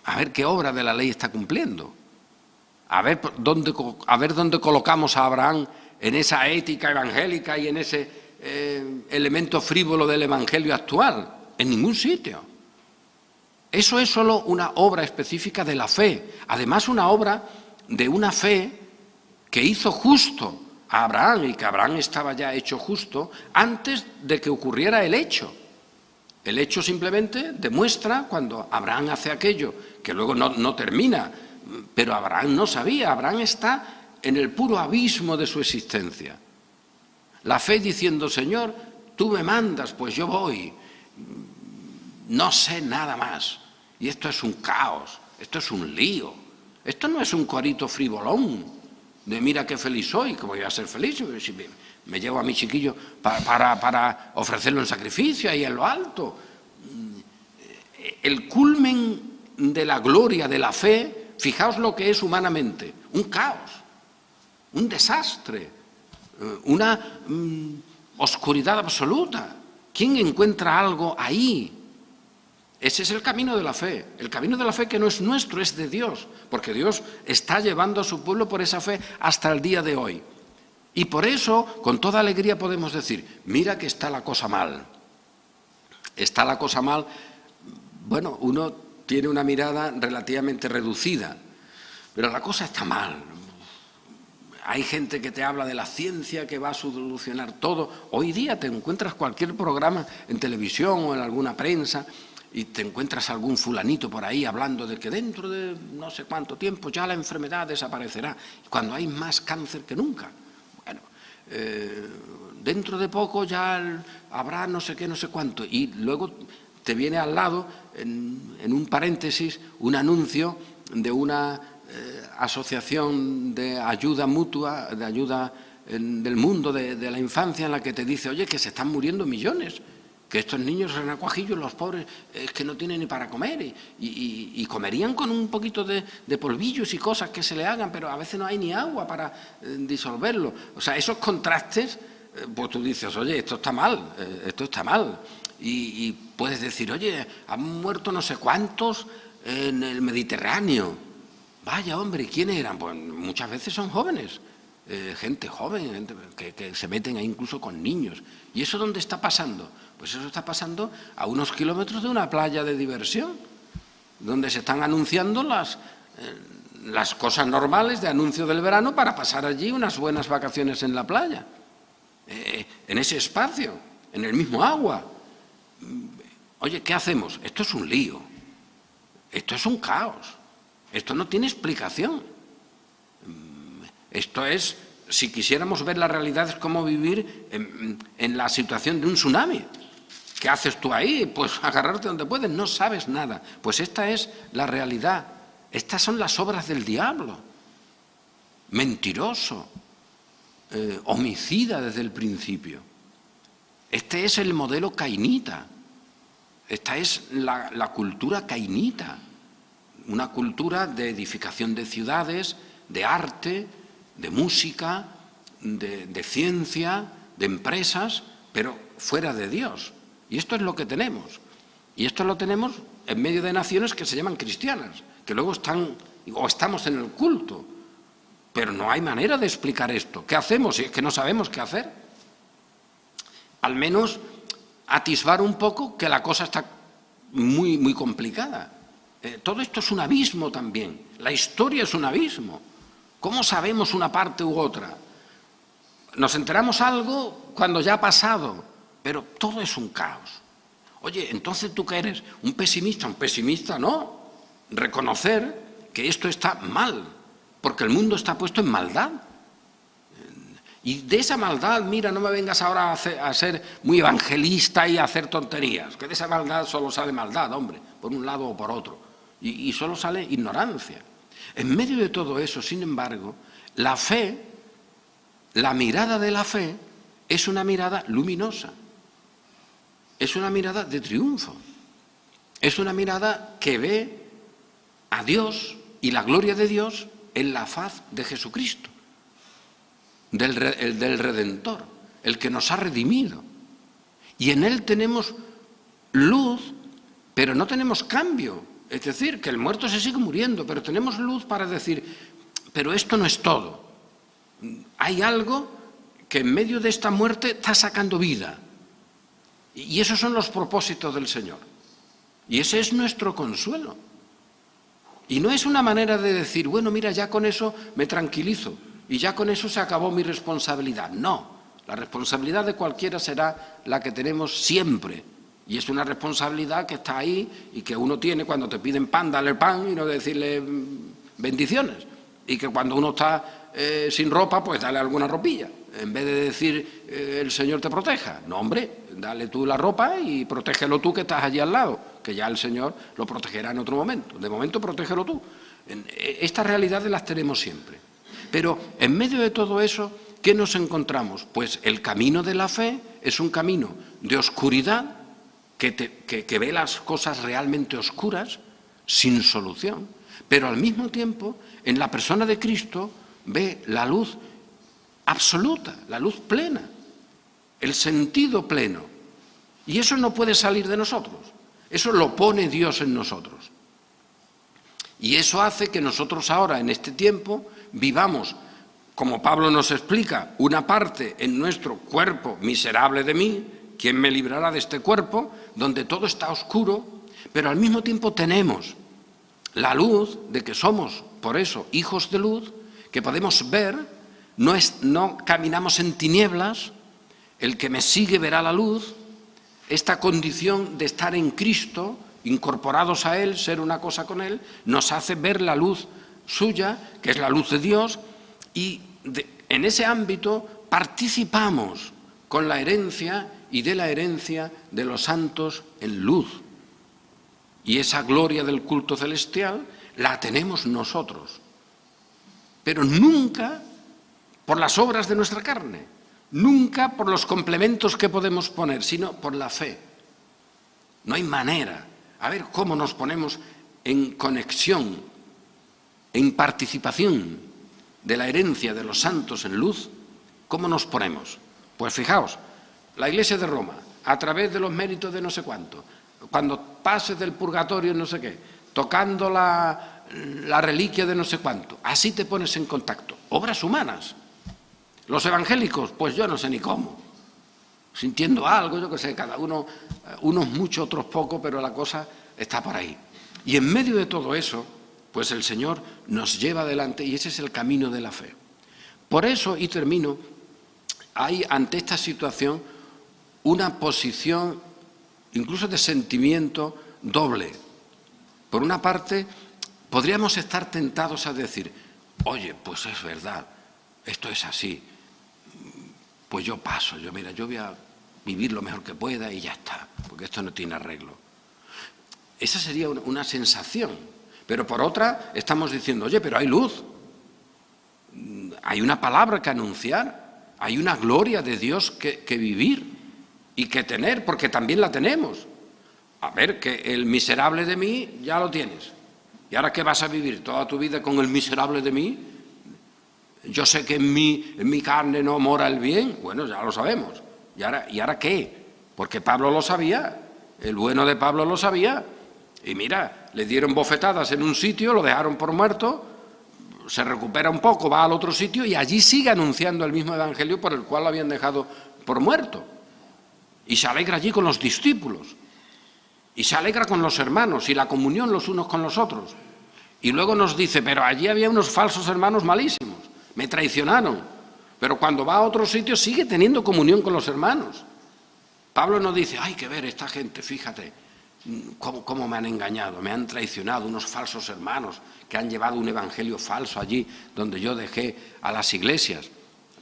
A ver qué obra de la ley está cumpliendo. A ver dónde colocamos a Abraham en esa ética evangélica y en ese elemento frívolo del evangelio actual. En ningún sitio. Eso es solo una obra específica de la fe. Además, una obra de una fe que hizo justo a Abraham, y que Abraham estaba ya hecho justo antes de que ocurriera el hecho. El hecho simplemente demuestra cuando Abraham hace aquello, que luego no termina, pero Abraham no sabía, Abraham está en el puro abismo de su existencia. La fe diciendo, Señor, tú me mandas, pues yo voy. No sé nada más. Y esto es un caos, esto es un lío. Esto no es un corito frivolón de mira qué feliz soy, ¿cómo voy a ser feliz? Si me llevo a mi chiquillo para ofrecerlo en sacrificio ahí en lo alto. El culmen de la gloria de la fe, fijaos lo que es humanamente, un caos, un desastre, una oscuridad absoluta. ¿Quién encuentra algo ahí? Ese es el camino de la fe. El camino de la fe que no es nuestro, es de Dios, porque Dios está llevando a su pueblo por esa fe hasta el día de hoy. Y por eso, con toda alegría podemos decir, mira que está la cosa mal. Está la cosa mal. Bueno, uno tiene una mirada relativamente reducida, pero la cosa está mal. Hay gente que te habla de la ciencia que va a solucionar todo. Hoy día te encuentras cualquier programa en televisión o en alguna prensa y te encuentras algún fulanito por ahí hablando de que dentro de no sé cuánto tiempo ya la enfermedad desaparecerá, cuando hay más cáncer que nunca. Bueno, dentro de poco ya habrá no sé qué, no sé cuánto. Y luego te viene al lado, en un paréntesis, un anuncio de una asociación de ayuda mutua, de ayuda del mundo de la infancia, en la que te dice, oye, que se están muriendo millones, que estos niños renacuajillos, los pobres, es que no tienen ni para comer, y comerían con un poquito de polvillos y cosas que se le hagan, pero a veces no hay ni agua para disolverlo. O sea, esos contrastes, pues tú dices, oye, esto está mal, y puedes decir, oye, han muerto no sé cuántos en el Mediterráneo. Vaya, hombre, ¿quiénes eran? Pues muchas veces son jóvenes, gente joven, gente que se meten ahí incluso con niños. ¿Y eso dónde está pasando? Pues eso está pasando a unos kilómetros de una playa de diversión, donde se están anunciando las cosas normales de anuncio del verano para pasar allí unas buenas vacaciones en la playa, en ese espacio, en el mismo agua. Oye, ¿qué hacemos? Esto es un lío, esto es un caos. Esto no tiene explicación. Esto es, si quisiéramos ver la realidad, es como vivir en la situación de un tsunami. ¿Qué haces tú ahí? Pues agarrarte donde puedes, no sabes nada. Pues esta es la realidad. Estas son las obras del diablo. Mentiroso, homicida desde el principio. Este es el modelo cainita. Esta es la cultura cainita. Una cultura de edificación de ciudades, de arte, de música, de ciencia, de empresas, pero fuera de Dios. Y esto es lo que tenemos. Y esto lo tenemos en medio de naciones que se llaman cristianas, que luego estamos en el culto. Pero no hay manera de explicar esto. ¿Qué hacemos si es que no sabemos qué hacer? Al menos atisbar un poco que la cosa está muy, muy complicada. Todo esto es un abismo también. La historia es un abismo. ¿Cómo sabemos una parte u otra? Nos enteramos algo cuando ya ha pasado, pero todo es un caos. Oye, entonces ¿tú qué eres? ¿Un pesimista? Un pesimista no. Reconocer que esto está mal, porque el mundo está puesto en maldad. Y de esa maldad, mira, no me vengas ahora a ser muy evangelista y a hacer tonterías, que de esa maldad solo sale maldad, hombre, por un lado o por otro. Y solo sale ignorancia. En medio de todo eso, sin embargo, la fe, la mirada de la fe, es una mirada luminosa, es una mirada de triunfo, es una mirada que ve a Dios y la gloria de Dios en la faz de Jesucristo, del Redentor, el que nos ha redimido. Y en Él tenemos luz, pero no tenemos cambio. Es decir, que el muerto se sigue muriendo, pero tenemos luz para decir, pero esto no es todo. Hay algo que en medio de esta muerte está sacando vida. Y esos son los propósitos del Señor. Y ese es nuestro consuelo. Y no es una manera de decir, bueno, mira, ya con eso me tranquilizo y ya con eso se acabó mi responsabilidad. No, la responsabilidad de cualquiera será la que tenemos siempre. Y es una responsabilidad que está ahí y que uno tiene cuando te piden pan, darle pan y no decirle bendiciones. Y que cuando uno está sin ropa, pues dale alguna ropilla. En vez de decir el Señor te proteja. No, hombre, dale tú la ropa y protégelo tú que estás allí al lado, que ya el Señor lo protegerá en otro momento. De momento, protégelo tú. Estas realidades las tenemos siempre. Pero en medio de todo eso, ¿qué nos encontramos? Pues el camino de la fe es un camino de oscuridad, que ve las cosas realmente oscuras, sin solución, pero al mismo tiempo, en la persona de Cristo, ve la luz absoluta, la luz plena, el sentido pleno. Y eso no puede salir de nosotros, eso lo pone Dios en nosotros. Y eso hace que nosotros ahora, en este tiempo, vivamos, como Pablo nos explica, una parte en nuestro cuerpo miserable de mí. ¿Quién me librará de este cuerpo donde todo está oscuro? Pero al mismo tiempo tenemos la luz de que somos, por eso, hijos de luz, que podemos ver, no caminamos en tinieblas, el que me sigue verá la luz, esta condición de estar en Cristo, incorporados a Él, ser una cosa con Él, nos hace ver la luz suya, que es la luz de Dios, y en ese ámbito participamos con la herencia y de la herencia de los santos en luz. Y esa gloria del culto celestial la tenemos nosotros, pero nunca por las obras de nuestra carne, nunca por los complementos que podemos poner, sino por la fe. No hay manera. A ver cómo nos ponemos en conexión, en participación de la herencia de los santos en luz. ¿Cómo nos ponemos? Pues fijaos, la Iglesia de Roma, a través de los méritos de no sé cuánto, cuando pases del purgatorio no sé qué, tocando la reliquia de no sé cuánto, así te pones en contacto. Obras humanas. Los evangélicos, pues yo no sé ni cómo. Sintiendo algo, yo qué sé, cada uno, unos mucho, otros poco, pero la cosa está por ahí. Y en medio de todo eso, pues el Señor nos lleva adelante y ese es el camino de la fe. Por eso, y termino, hay ante esta situación una posición incluso de sentimiento doble. Por una parte, podríamos estar tentados a decir, oye, pues es verdad, esto es así, pues yo paso, yo voy a vivir lo mejor que pueda y ya está, porque esto no tiene arreglo. Esa sería una sensación, pero por otra estamos diciendo, oye, pero hay luz, hay una palabra que anunciar, hay una gloria de Dios que vivir y que tener, porque también la tenemos. A ver, que el miserable de mí ya lo tienes. ¿Y ahora qué vas a vivir? ¿Toda tu vida con el miserable de mí? Yo sé que en mi carne no mora el bien. Bueno, ya lo sabemos. ¿Y ahora qué? Porque Pablo lo sabía. El bueno de Pablo lo sabía. Y mira, le dieron bofetadas en un sitio, lo dejaron por muerto, se recupera un poco, va al otro sitio y allí sigue anunciando el mismo evangelio por el cual lo habían dejado por muerto. Y se alegra allí con los discípulos. y se alegra con los hermanos y la comunión los unos con los otros. Y luego nos dice, pero allí había unos falsos hermanos malísimos, me traicionaron, pero cuando va a otro sitio sigue teniendo comunión con los hermanos. Pablo no dice, hay que ver esta gente, fíjate, cómo me han engañado, me han traicionado unos falsos hermanos que han llevado un evangelio falso allí donde yo dejé a las iglesias.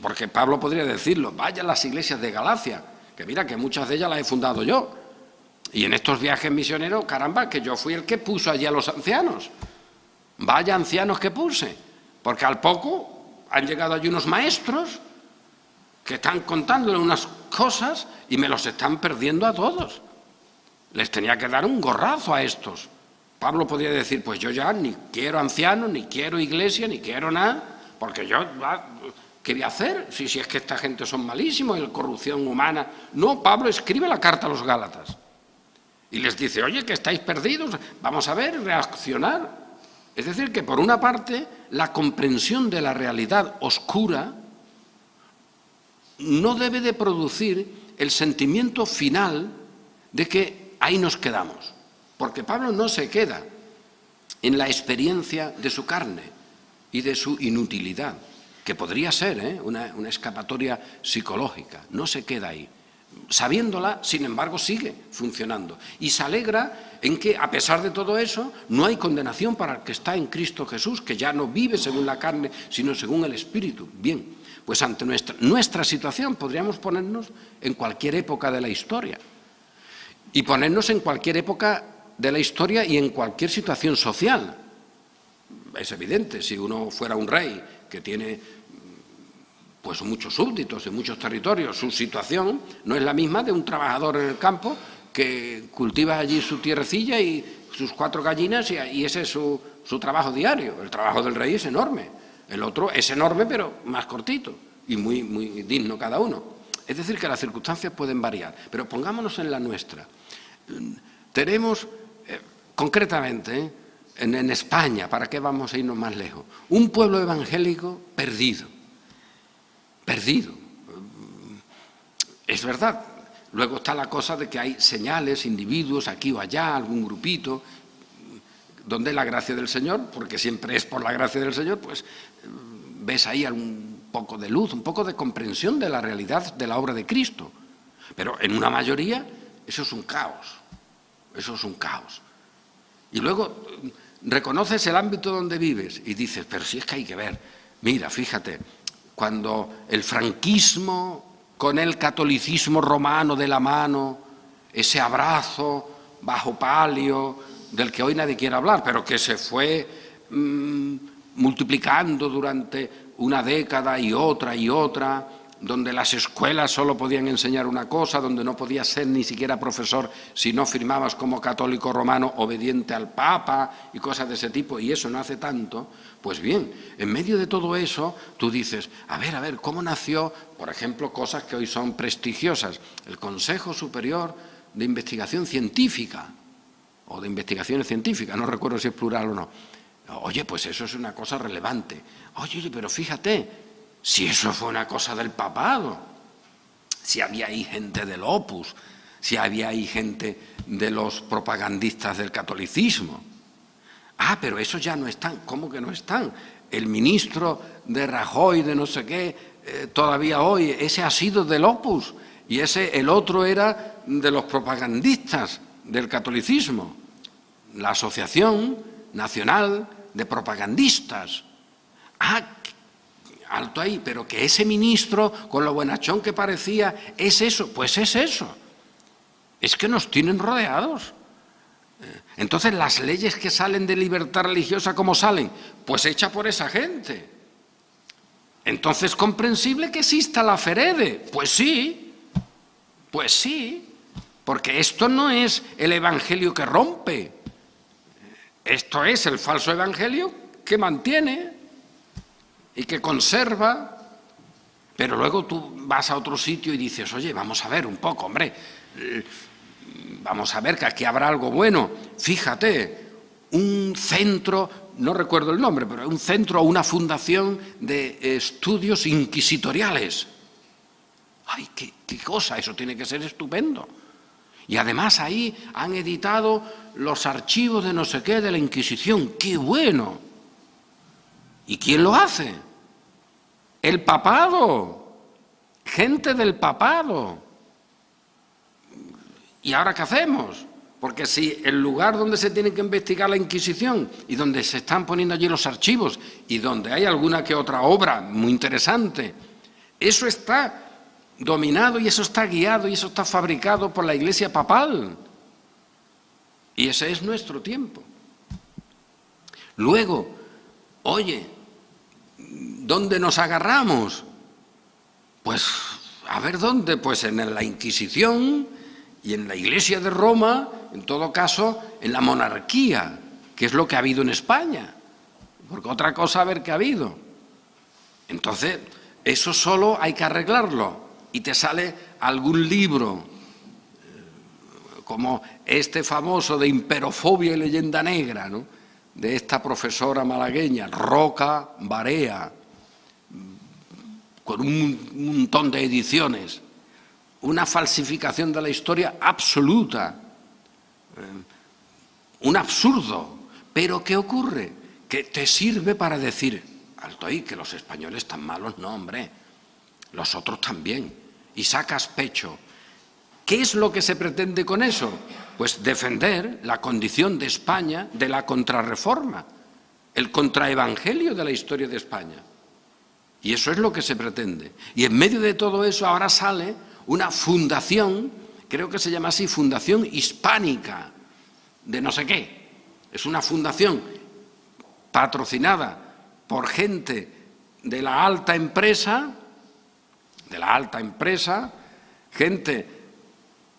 Porque Pablo podría decirlo, vaya a las iglesias de Galacia, que mira que muchas de ellas las he fundado yo. Y en estos viajes misioneros, caramba, que yo fui el que puso allí a los ancianos. Vaya ancianos que puse, porque al poco han llegado allí unos maestros que están contándole unas cosas y me los están perdiendo a todos. Les tenía que dar un gorrazo a estos. Pablo podría decir, pues yo ya ni quiero ancianos, ni quiero iglesia, ni quiero nada, porque yo, ¿qué voy a hacer? Si es que esta gente son malísimos, la corrupción humana. No, Pablo escribe la carta a los Gálatas y les dice, oye, que estáis perdidos, vamos a ver, reaccionar. Es decir, que por una parte, la comprensión de la realidad oscura no debe de producir el sentimiento final de que ahí nos quedamos. Porque Pablo no se queda en la experiencia de su carne y de su inutilidad, que podría ser una escapatoria psicológica. No se queda ahí. Sabiéndola, sin embargo, sigue funcionando. Y se alegra en que, a pesar de todo eso, no hay condenación para el que está en Cristo Jesús, que ya no vive según la carne, sino según el Espíritu. Bien, pues ante nuestra situación podríamos ponernos en cualquier época de la historia. Y ponernos en cualquier época de la historia y en cualquier situación social. Es evidente, si uno fuera un rey que tiene pues muchos súbditos en muchos territorios, su situación no es la misma de un trabajador en el campo que cultiva allí su tierrecilla y sus 4 gallinas y ese es su trabajo diario. El trabajo del rey es enorme, el otro es enorme pero más cortito y muy digno cada uno. Es decir, que las circunstancias pueden variar, pero pongámonos en la nuestra. Tenemos, concretamente, en España, ¿para qué vamos a irnos más lejos? Un pueblo evangélico perdido. Es verdad. Luego está la cosa de que hay señales, individuos, aquí o allá, algún grupito, donde la gracia del Señor, porque siempre es por la gracia del Señor, pues ves ahí un poco de luz, un poco de comprensión de la realidad de la obra de Cristo. Pero en una mayoría eso es un caos, Y luego reconoces el ámbito donde vives y dices, pero si es que hay que ver, mira, fíjate, cuando el franquismo con el catolicismo romano de la mano, ese abrazo bajo palio del que hoy nadie quiere hablar, pero que se fue multiplicando durante una década y otra, donde las escuelas solo podían enseñar una cosa, donde no podías ser ni siquiera profesor si no firmabas como católico romano obediente al Papa y cosas de ese tipo, y eso no hace tanto. Pues bien, en medio de todo eso, tú dices, a ver, ¿cómo nació, por ejemplo, cosas que hoy son prestigiosas? El Consejo Superior de Investigación Científica, o de Investigaciones Científicas, no recuerdo si es plural o no. Oye, pues eso es una cosa relevante. Oye, pero fíjate, si eso fue una cosa del papado, si había ahí gente del Opus, si había ahí gente de los propagandistas del catolicismo. Ah, pero esos ya no están. ¿Cómo que no están? El ministro de Rajoy, de no sé qué, todavía hoy, ese ha sido del Opus y el otro era de los propagandistas del catolicismo, la Asociación Nacional de Propagandistas. Ah, alto ahí, pero que ese ministro, con lo buenachón que parecía, ¿es eso? Pues es eso. Es que nos tienen rodeados. Entonces, las leyes que salen de libertad religiosa, ¿cómo salen? Pues hecha por esa gente. Entonces, ¿comprensible que exista la FEREDE? Pues sí, porque esto no es el evangelio que rompe. Esto es el falso evangelio que mantiene y que conserva, pero luego tú vas a otro sitio y dices, oye, vamos a ver un poco, hombre, vamos a ver que aquí habrá algo bueno. Fíjate, un centro, no recuerdo el nombre, pero un centro o una fundación de estudios inquisitoriales. ¡Ay, qué cosa! Eso tiene que ser estupendo. Y además ahí han editado los archivos de no sé qué de la Inquisición. ¡Qué bueno! ¿Y quién lo hace? El papado, gente del papado. ¿Y ahora qué hacemos? Porque si el lugar donde se tiene que investigar la Inquisición y donde se están poniendo allí los archivos y donde hay alguna que otra obra muy interesante, eso está dominado y eso está guiado y eso está fabricado por la Iglesia papal. Y ese es nuestro tiempo. Luego, oye, ¿dónde nos agarramos? Pues, a ver dónde, pues en la Inquisición y en la Iglesia de Roma, en todo caso, en la monarquía, que es lo que ha habido en España, porque otra cosa a ver qué ha habido. Entonces, eso solo hay que arreglarlo y te sale algún libro, como este famoso de Imperofobia y leyenda negra, ¿no?, de esta profesora malagueña, Roca Barea, con un montón de ediciones, una falsificación de la historia absoluta, un absurdo. Pero ¿qué ocurre? Que te sirve para decir, alto ahí, que los españoles tan malos, no, hombre, los otros también, y sacas pecho. ¿Qué es lo que se pretende con eso? Pues defender la condición de España de la contrarreforma, el contraevangelio de la historia de España. Y eso es lo que se pretende. Y en medio de todo eso ahora sale una fundación, creo que se llama así, Fundación Hispánica, de no sé qué. Es una fundación patrocinada por gente de la alta empresa, gente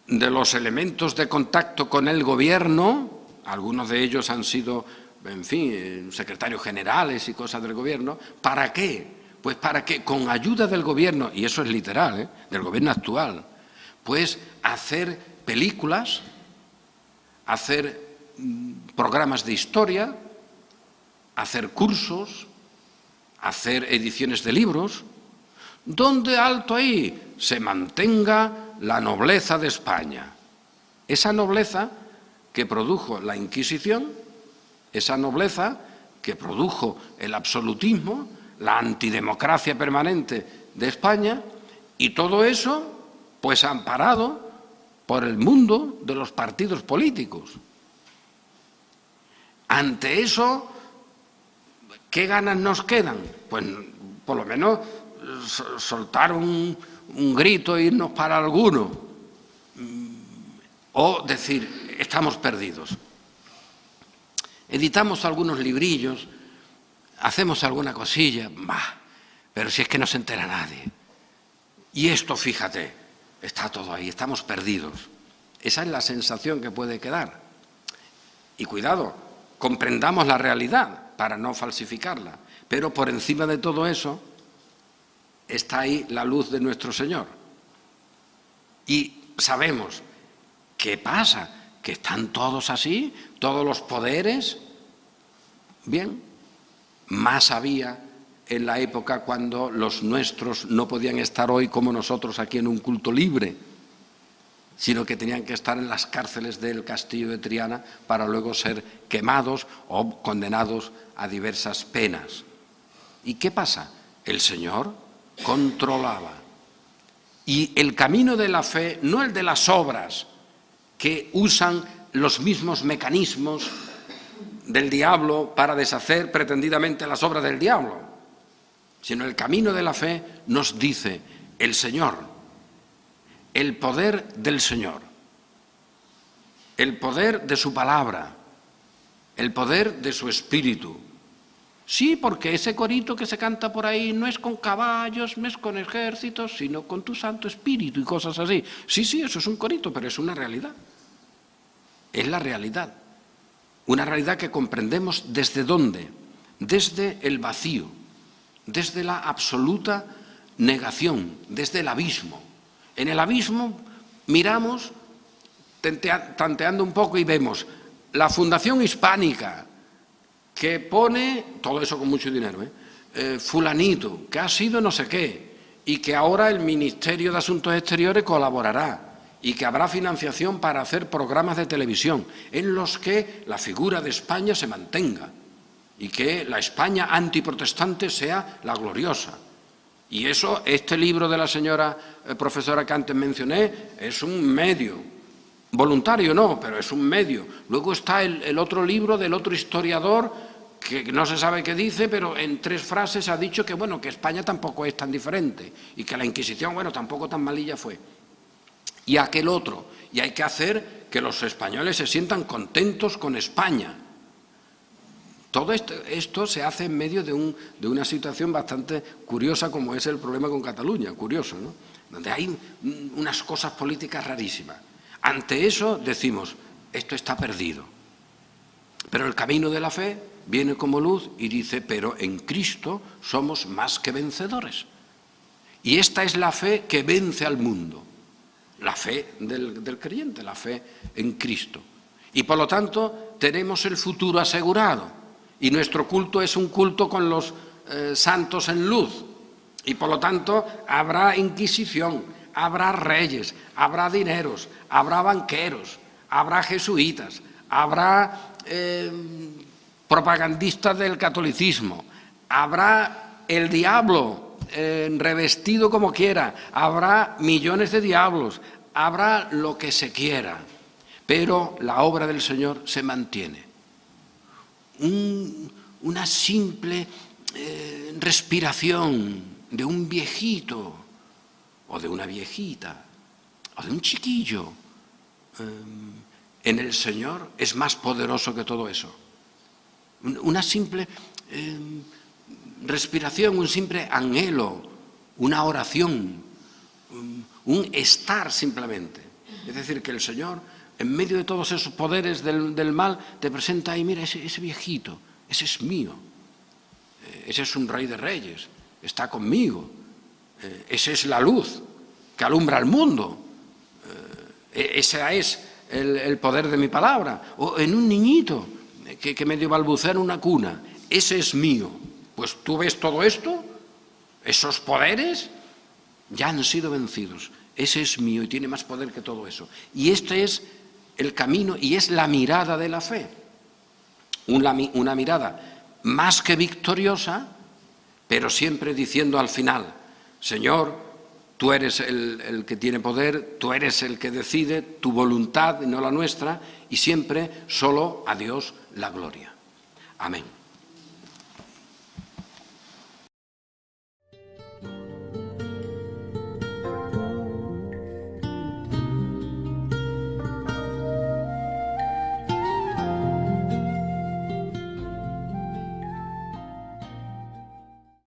de los elementos de contacto con el gobierno, algunos de ellos han sido, en fin, secretarios generales y cosas del gobierno. ¿Para qué? Pues para que con ayuda del gobierno, y eso es literal, del gobierno actual, pues hacer películas, hacer programas de historia, hacer cursos, hacer ediciones de libros, donde alto ahí se mantenga la nobleza de España. Esa nobleza que produjo la Inquisición, esa nobleza que produjo el absolutismo, la antidemocracia permanente de España, y todo eso pues amparado por el mundo de los partidos políticos. Ante eso, ¿qué ganas nos quedan? Pues por lo menos soltar un grito e irnos para alguno, o decir, estamos perdidos. Editamos algunos librillos, hacemos alguna cosilla, pero si es que no se entera nadie. Y esto, fíjate, está todo ahí, estamos perdidos. Esa es la sensación que puede quedar. Y cuidado, comprendamos la realidad para no falsificarla, pero por encima de todo eso está ahí la luz de nuestro Señor. Y sabemos, ¿qué pasa? Que están todos así, todos los poderes. Bien, más había en la época cuando los nuestros no podían estar hoy como nosotros aquí en un culto libre, sino que tenían que estar en las cárceles del castillo de Triana para luego ser quemados o condenados a diversas penas. ¿Y qué pasa? El Señor controlaba. Y el camino de la fe, no el de las obras, que usan los mismos mecanismos del diablo para deshacer pretendidamente las obras del diablo, sino el camino de la fe nos dice el Señor, el poder del Señor, el poder de su palabra, el poder de su espíritu. Sí, porque ese corito que se canta por ahí no es con caballos, no es con ejércitos, sino con tu Santo Espíritu y cosas así. Sí, eso es un corito, pero es una realidad. Es la realidad. Una realidad que comprendemos desde dónde, desde el vacío, desde la absoluta negación, desde el abismo. En el abismo miramos, tanteando un poco y vemos la Fundación Hispánica, que pone, todo eso con mucho dinero, fulanito, que ha sido no sé qué, y que ahora el Ministerio de Asuntos Exteriores colaborará. y que habrá financiación para hacer programas de televisión en los que la figura de España se mantenga y que la España antiprotestante sea la gloriosa. Y eso, este libro de la señora profesora que antes mencioné, es un medio. Voluntario no, pero es un medio. Luego está el otro libro del otro historiador, que no se sabe qué dice, pero en 3 frases ha dicho que, bueno, que España tampoco es tan diferente y que la Inquisición, bueno, tampoco tan malilla fue. Y aquel otro. Y hay que hacer que los españoles se sientan contentos con España. Todo esto se hace en medio de una situación bastante curiosa como es el problema con Cataluña, curioso, ¿no? Donde hay unas cosas políticas rarísimas. Ante eso decimos, esto está perdido. Pero el camino de la fe viene como luz y dice, pero en Cristo somos más que vencedores. Y esta es la fe que vence al mundo. La fe del creyente, la fe en Cristo. Y por lo tanto tenemos el futuro asegurado. Y nuestro culto es un culto con los santos en luz. Y por lo tanto habrá inquisición, habrá reyes, habrá dineros, habrá banqueros, habrá jesuitas, habrá propagandistas del catolicismo, habrá el diablo revestido como quiera, habrá millones de diablos, habrá lo que se quiera, pero la obra del Señor se mantiene. Una simple respiración de un viejito o de una viejita o de un chiquillo en el Señor es más poderoso que todo eso. Una simple respiración, un simple anhelo, una oración, un estar simplemente. Es decir, que el Señor, en medio de todos esos poderes del mal, te presenta ahí, mira, ese viejito, ese es mío, ese es un rey de reyes, está conmigo, esa es la luz que alumbra al mundo, ese es el poder de mi palabra. O en un niñito que medio balbucea en una cuna, ese es mío. Pues tú ves todo esto, esos poderes ya han sido vencidos. Ese es mío y tiene más poder que todo eso. Y este es el camino y es la mirada de la fe. Una mirada más que victoriosa, pero siempre diciendo al final, Señor, tú eres el que tiene poder, tú eres el que decide, tu voluntad y no la nuestra, y siempre solo a Dios la gloria. Amén.